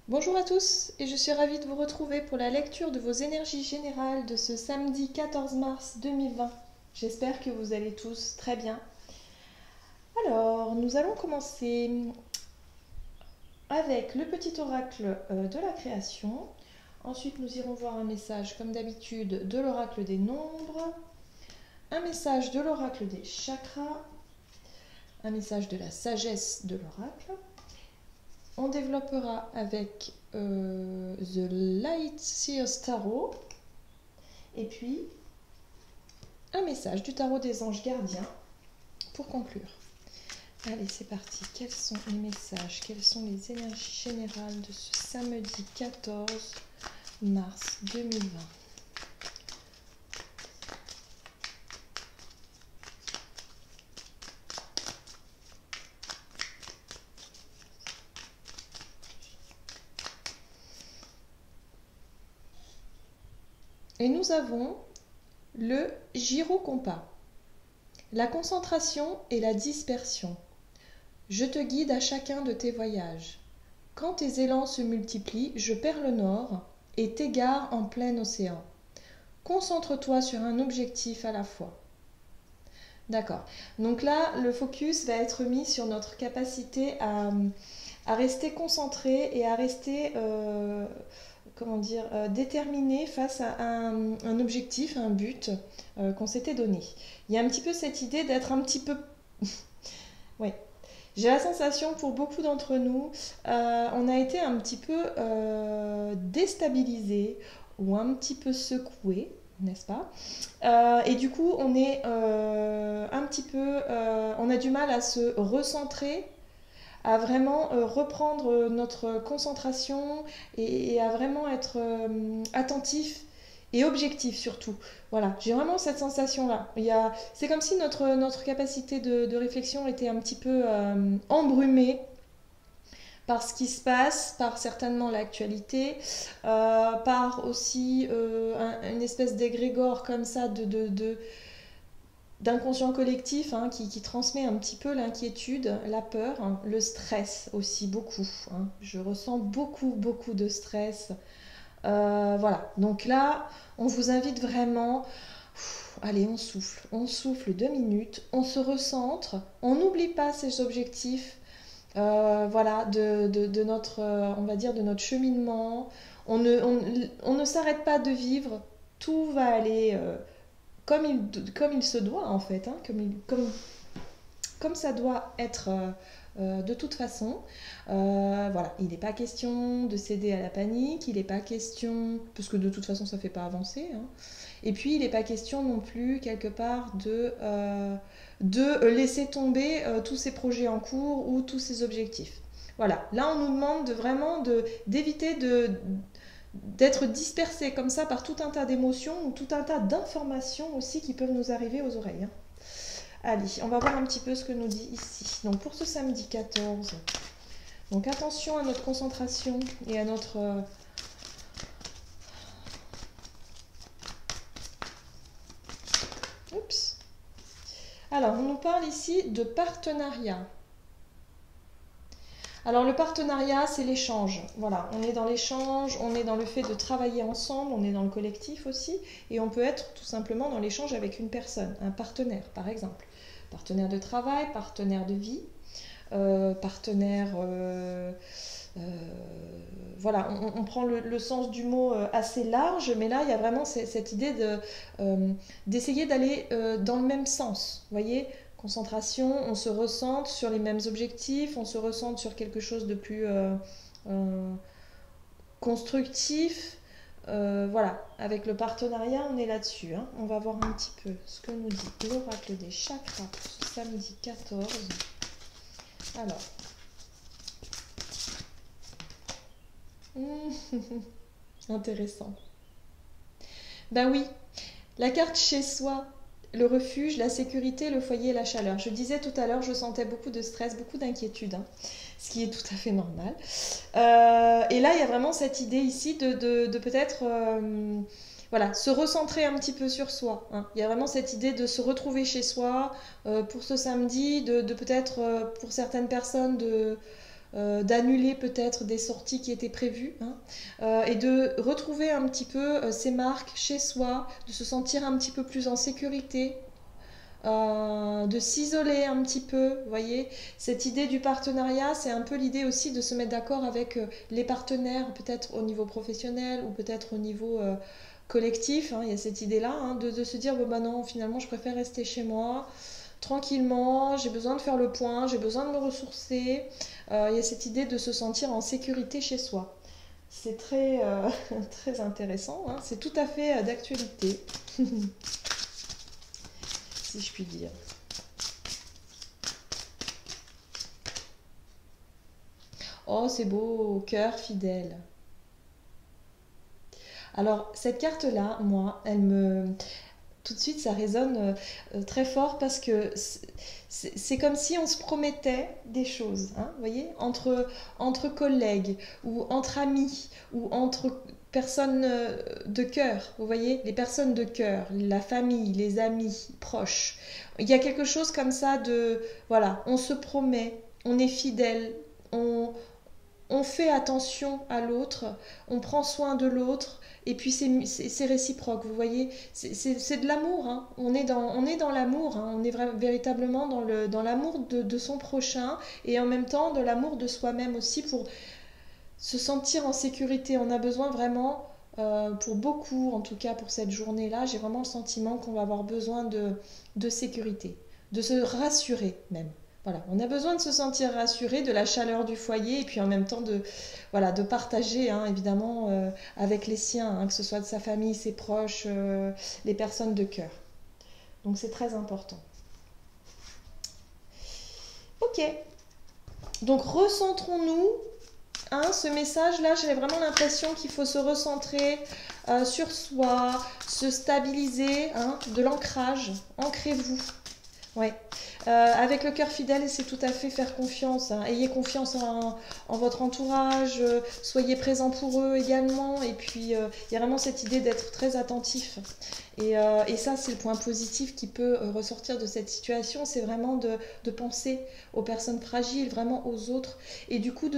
Bonjour à tous et je suis ravie de vous retrouver pour la lecture de vos énergies générales de ce samedi 14 mars 2020. J'espère que vous allez tous très bien. Alors, nous allons commencer avec le petit oracle de la création. Ensuite, nous irons voir un message, comme d'habitude, de l'oracle des nombres, un message de l'oracle des chakras, un message de la sagesse de l'oracle. On développera avec The Light Seers Tarot. Et puis, un message du tarot des anges gardiens pour conclure. Allez, c'est parti. Quels sont les messages? Quelles sont les énergies générales de ce samedi 14 mars 2020? Et nous avons le gyrocompas, la concentration et la dispersion. Je te guide à chacun de tes voyages. Quand tes élans se multiplient, je perds le nord et t'égare en plein océan. Concentre-toi sur un objectif à la fois. D'accord. Donc là, le focus va être mis sur notre capacité à rester concentré et à rester comment dire, déterminé face à un objectif, un but qu'on s'était donné. Il y a un petit peu cette idée d'être un petit peu... oui. J'ai la sensation pour beaucoup d'entre nous, on a été un petit peu déstabilisé ou un petit peu secoué, n'est-ce pas? Et du coup, on est un petit peu, on a du mal à se recentrer, à vraiment reprendre notre concentration et à vraiment être attentif et objectif surtout. Voilà, j'ai vraiment cette sensation-là. C'est comme si notre capacité de réflexion était un petit peu embrumée par ce qui se passe, par certainement l'actualité, par aussi une espèce d'égrégore comme ça d'inconscient collectif qui transmet un petit peu l'inquiétude, la peur, hein, le stress aussi beaucoup. Hein. Je ressens beaucoup de stress. Voilà, donc là, on vous invite vraiment, allez, on souffle 2 minutes, on se recentre, on n'oublie pas ces objectifs, voilà, de notre, on va dire, de notre cheminement. On ne s'arrête pas de vivre, tout va aller comme il se doit en fait, hein, comme ça doit être de toute façon. Voilà, il n'est pas question de céder à la panique, il n'est pas question, parce que de toute façon ça ne fait pas avancer, hein. Et puis il n'est pas question non plus quelque part de laisser tomber tous ces projets en cours ou tous ces objectifs. Voilà, là on nous demande d'éviter d'être dispersé comme ça par tout un tas d'émotions ou tout un tas d'informations aussi qui peuvent nous arriver aux oreilles, hein. Allez, on va voir un petit peu ce que nous dit ici. Donc pour ce samedi 14, donc attention à notre concentration et à notre... Oups. Alors, on nous parle ici de partenariat. Alors le partenariat, c'est l'échange. Voilà, on est dans l'échange, on est dans le fait de travailler ensemble, on est dans le collectif aussi, et on peut être tout simplement dans l'échange avec une personne, un partenaire par exemple. Partenaire de travail, partenaire de vie, partenaire... euh, voilà, on prend le sens du mot assez large, mais là, il y a vraiment cette idée d'essayer d'aller dans le même sens. Vous voyez, concentration, on se recentre sur les mêmes objectifs, on se recentre sur quelque chose de plus euh, constructif. Voilà, avec le partenariat, on est là-dessus, hein. On va voir un petit peu ce que nous dit l'oracle des chakras pour ce samedi 14. Alors, intéressant. Ben oui, la carte chez soi, le refuge, la sécurité, le foyer et la chaleur. Je disais tout à l'heure, je sentais beaucoup de stress, beaucoup d'inquiétude, hein, ce qui est tout à fait normal. Et là, il y a vraiment cette idée ici de peut-être voilà, se recentrer un petit peu sur soi, hein. Il y a vraiment cette idée de se retrouver chez soi pour ce samedi, de peut-être pour certaines personnes d'annuler peut-être des sorties qui étaient prévues, hein, et de retrouver un petit peu ses marques chez soi, de se sentir un petit peu plus en sécurité, de s'isoler un petit peu, vous voyez. Cette idée du partenariat, c'est un peu l'idée aussi de se mettre d'accord avec les partenaires, peut-être au niveau professionnel ou peut-être au niveau collectif, hein. Il y a cette idée-là, hein, de se dire, bon bah non, finalement je préfère rester chez moi, tranquillement, j'ai besoin de faire le point, j'ai besoin de me ressourcer. Il y a cette idée de se sentir en sécurité chez soi. C'est très, très intéressant, hein. C'est tout à fait d'actualité, si je puis dire. Oh, c'est beau, cœur fidèle. Alors, cette carte-là, moi, elle me... Tout de suite, ça résonne très fort parce que c'est comme si on se promettait des choses, hein, vous voyez, entre collègues ou entre amis ou entre personnes de cœur, vous voyez, les personnes de cœur, la famille, les amis proches. Il y a quelque chose comme ça de, voilà, on se promet, on est fidèle, on fait attention à l'autre, on prend soin de l'autre, et puis c'est réciproque, vous voyez, c'est de l'amour, hein. On est dans l'amour, hein. On est véritablement dans l'amour de son prochain, et en même temps de l'amour de soi-même aussi, pour se sentir en sécurité. On a besoin vraiment, pour beaucoup, en tout cas pour cette journée-là, j'ai vraiment le sentiment qu'on va avoir besoin de sécurité, de se rassurer même. Voilà, on a besoin de se sentir rassuré, de la chaleur du foyer, et puis en même temps de, voilà, de partager, hein, évidemment, avec les siens, hein, que ce soit de sa famille, ses proches, les personnes de cœur. Donc c'est très important. Ok, donc recentrons-nous. Hein, ce message-là, j'ai vraiment l'impression qu'il faut se recentrer sur soi, se stabiliser, hein, de l'ancrage. Ancrez-vous. Ouais. Avec le cœur fidèle, c'est tout à fait faire confiance, hein. Ayez confiance en votre entourage, soyez présent pour eux également. Et puis, il y a vraiment cette idée d'être très attentif. Et ça, c'est le point positif qui peut ressortir de cette situation. C'est vraiment de penser aux personnes fragiles, vraiment aux autres. Et du coup,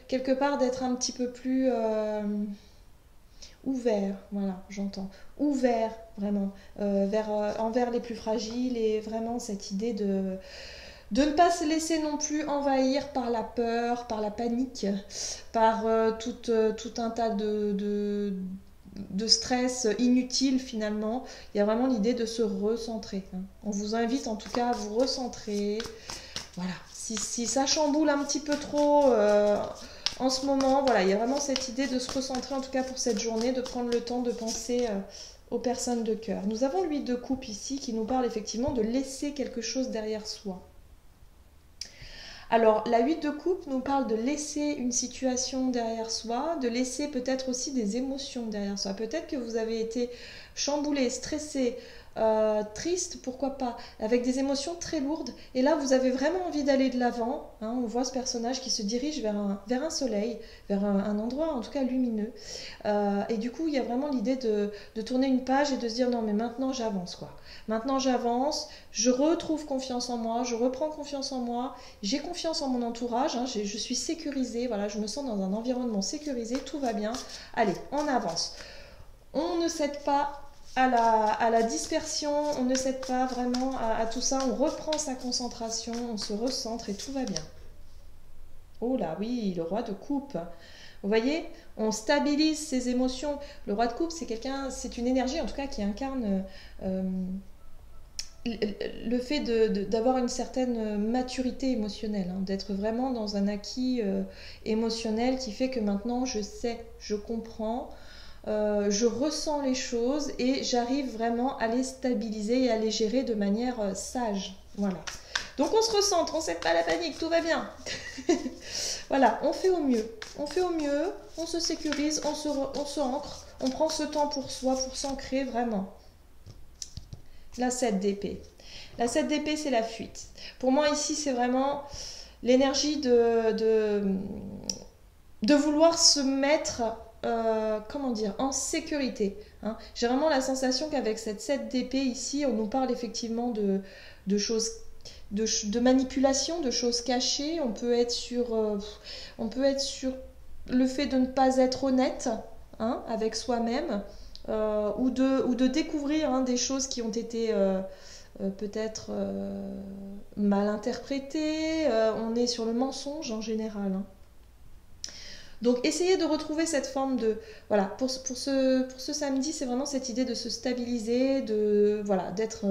quelque part, d'être un petit peu plus... ouvert, voilà, j'entends, ouvert vraiment envers les plus fragiles, et vraiment cette idée de ne pas se laisser non plus envahir par la peur, par la panique, par tout un tas de stress inutile finalement. Il y a vraiment l'idée de se recentrer, hein. On vous invite en tout cas à vous recentrer. Voilà, si ça chamboule un petit peu trop... en ce moment, voilà, il y a vraiment cette idée de se recentrer, en tout cas pour cette journée, de prendre le temps de penser aux personnes de cœur. Nous avons l'huile de coupe ici qui nous parle effectivement de laisser quelque chose derrière soi. Alors, la 8 de coupe nous parle de laisser une situation derrière soi, de laisser peut-être aussi des émotions derrière soi. Peut-être que vous avez été chamboulé, stressé, triste, pourquoi pas, avec des émotions très lourdes. Et là, vous avez vraiment envie d'aller de l'avant, hein. On voit ce personnage qui se dirige vers un soleil, vers un endroit en tout cas lumineux. Et du coup, il y a vraiment l'idée de tourner une page et de se dire non, mais maintenant j'avance, quoi. Maintenant j'avance, je retrouve confiance en moi, je reprends confiance en moi, j'ai confiance en mon entourage, hein, je suis sécurisée, voilà, je me sens dans un environnement sécurisé, tout va bien. Allez, on avance. On ne cède pas à la dispersion, on ne cède pas vraiment à tout ça, on reprend sa concentration, on se recentre et tout va bien. Oh là oui, le roi de coupe. Vous voyez, on stabilise ses émotions. Le roi de coupe, c'est une énergie en tout cas qui incarne le fait d'avoir une certaine maturité émotionnelle, hein, d'être vraiment dans un acquis émotionnel qui fait que maintenant je sais, je comprends, je ressens les choses et j'arrive vraiment à les stabiliser et à les gérer de manière sage. Voilà. Donc on se recentre, on ne cède pas à la panique, tout va bien. Voilà, on fait au mieux. On fait au mieux, on se sécurise, on se ancre, on prend ce temps pour soi, pour s'ancrer vraiment. La 7 d'épée. La 7 d'épée, c'est la fuite. Pour moi, ici, c'est vraiment l'énergie de vouloir se mettre, comment dire, en sécurité, hein. J'ai vraiment la sensation qu'avec cette 7 d'épée ici, on nous parle effectivement de choses de manipulation, de choses cachées. On peut être sur le fait de ne pas être honnête, hein, avec soi-même, ou de découvrir, hein, des choses qui ont été peut-être mal interprétées. On est sur le mensonge en général, hein. Donc essayez de retrouver cette forme de... Voilà, pour ce samedi, c'est vraiment cette idée de se stabiliser, voilà, d'être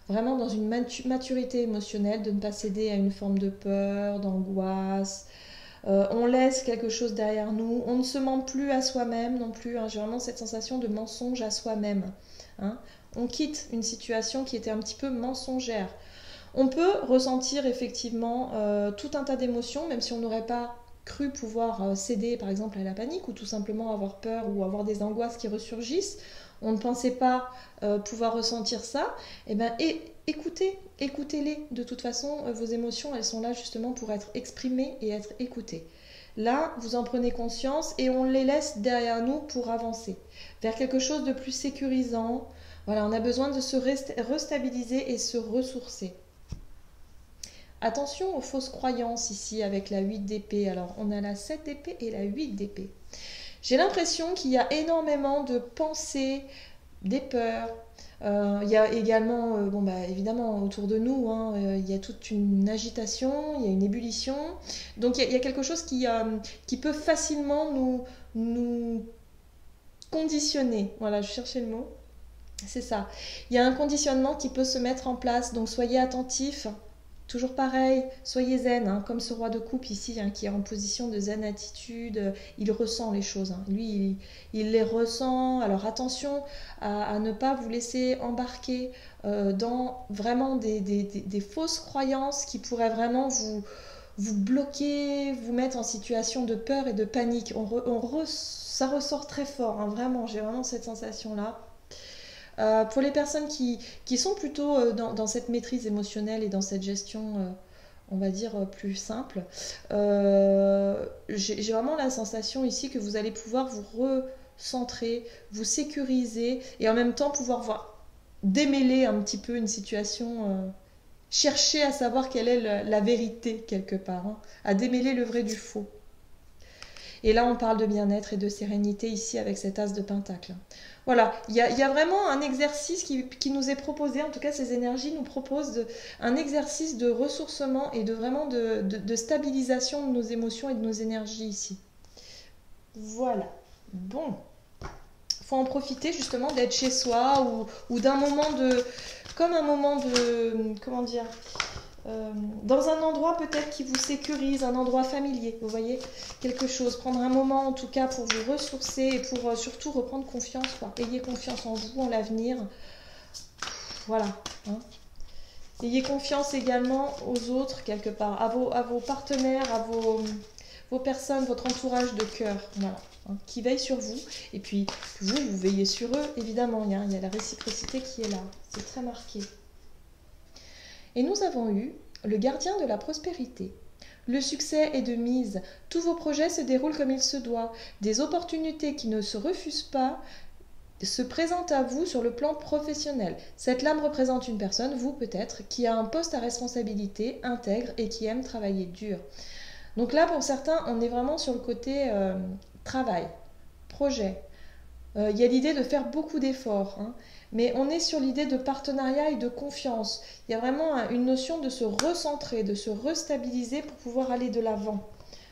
vraiment dans une maturité émotionnelle, de ne pas céder à une forme de peur, d'angoisse. On laisse quelque chose derrière nous, on ne se ment plus à soi-même non plus, hein. J'ai vraiment cette sensation de mensonge à soi-même, hein. On quitte une situation qui était un petit peu mensongère. On peut ressentir effectivement tout un tas d'émotions, même si on n'aurait pas cru pouvoir céder par exemple à la panique, ou tout simplement avoir peur ou avoir des angoisses qui ressurgissent. On ne pensait pas pouvoir ressentir ça. Et ben, écoutez-les. De toute façon, vos émotions, elles sont là justement pour être exprimées et être écoutées. Là, vous en prenez conscience et on les laisse derrière nous pour avancer vers quelque chose de plus sécurisant. Voilà, on a besoin de se restabiliser et se ressourcer. Attention aux fausses croyances ici avec la 8 d'épée. Alors, on a la 7 d'épée et la 8 d'épée. J'ai l'impression qu'il y a énormément de pensées, des peurs. Il y a également, bon, bah, évidemment, autour de nous, hein, il y a toute une agitation, il y a une ébullition. Donc, il y a quelque chose qui peut facilement nous conditionner. Voilà, je cherchais le mot. C'est ça. Il y a un conditionnement qui peut se mettre en place. Donc, soyez attentifs. Toujours pareil, soyez zen, hein, comme ce roi de coupe ici, hein, qui est en position de zen attitude, il ressent les choses, hein. Lui, il les ressent. Alors attention à ne pas vous laisser embarquer dans vraiment des fausses croyances qui pourraient vraiment vous bloquer, vous mettre en situation de peur et de panique. Ça ressort très fort, hein, vraiment, j'ai vraiment cette sensation-là. Pour les personnes qui sont plutôt dans cette maîtrise émotionnelle et dans cette gestion, on va dire, plus simple, j'ai vraiment la sensation ici que vous allez pouvoir vous recentrer, vous sécuriser et en même temps pouvoir démêler un petit peu une situation, chercher à savoir quelle est la vérité quelque part, hein, à démêler le vrai du faux. Et là, on parle de bien-être et de sérénité ici avec cet as de pentacle. Voilà, il y a vraiment un exercice qui nous est proposé, en tout cas ces énergies nous proposent un exercice de ressourcement et de stabilisation de nos émotions et de nos énergies ici. Voilà, bon. Il faut en profiter justement d'être chez soi ou d'un moment comme un moment de, comment dire, dans un endroit peut-être qui vous sécurise, un endroit familier, vous voyez, quelque chose, prendre un moment en tout cas pour vous ressourcer et pour surtout reprendre confiance, quoi. Ayez confiance en vous, en l'avenir, voilà, hein. Ayez confiance également aux autres quelque part, à vos partenaires, à vos personnes, votre entourage de cœur, voilà, hein, qui veillent sur vous, et puis vous veillez sur eux, évidemment, il y a la réciprocité qui est là, c'est très marqué. Et nous avons eu le gardien de la prospérité. Le succès est de mise. Tous vos projets se déroulent comme il se doit. Des opportunités qui ne se refusent pas se présentent à vous sur le plan professionnel. Cette lame représente une personne, vous peut-être, qui a un poste à responsabilité, intègre et qui aime travailler dur. Donc là, pour certains, on est vraiment sur le côté travail, projet. Il y a l'idée de faire beaucoup d'efforts, hein. Mais on est sur l'idée de partenariat et de confiance. Il y a vraiment une notion de se recentrer, de se restabiliser pour pouvoir aller de l'avant,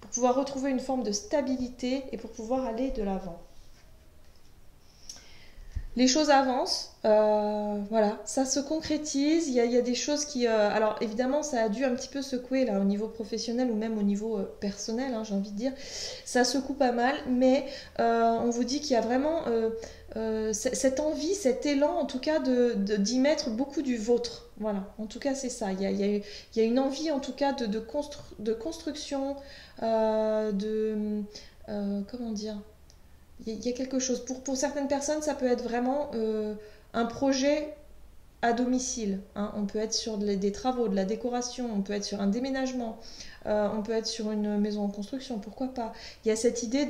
pour pouvoir retrouver une forme de stabilité et pour pouvoir aller de l'avant. Les choses avancent, voilà, ça se concrétise, il y a des choses qui... alors évidemment, ça a dû un petit peu secouer là, au niveau professionnel ou même au niveau personnel, hein, j'ai envie de dire. Ça secoue pas mal, mais on vous dit qu'il y a vraiment cette envie, cet élan en tout cas d'y mettre beaucoup du vôtre. Voilà, en tout cas c'est ça. Il y a une envie en tout cas de construction, comment dire, il y a quelque chose. Pour certaines personnes, ça peut être vraiment un projet à domicile, hein. On peut être sur des travaux, de la décoration, on peut être sur un déménagement, on peut être sur une maison en construction, pourquoi pas. Il y a cette idée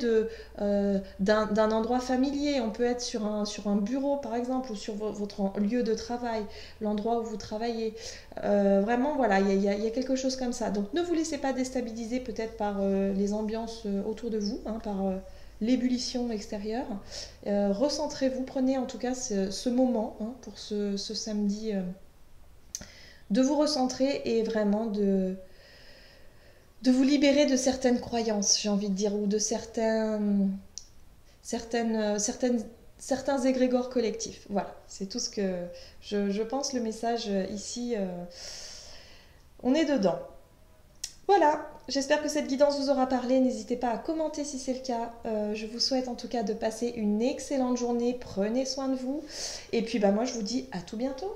d'un endroit familier, on peut être sur un bureau par exemple, ou sur votre lieu de travail, l'endroit où vous travaillez. Vraiment, voilà, il y a quelque chose comme ça. Donc ne vous laissez pas déstabiliser peut-être par les ambiances autour de vous, hein, par l'ébullition extérieure. Recentrez-vous, prenez en tout cas ce moment, hein, pour ce samedi, de vous recentrer et vraiment de vous libérer de certaines croyances, j'ai envie de dire, ou de certains égrégores collectifs. Voilà, c'est tout ce que je pense, le message ici, on est dedans. Voilà, j'espère que cette guidance vous aura parlé. N'hésitez pas à commenter si c'est le cas. Je vous souhaite en tout cas de passer une excellente journée. Prenez soin de vous. Et puis moi je vous dis à tout bientôt.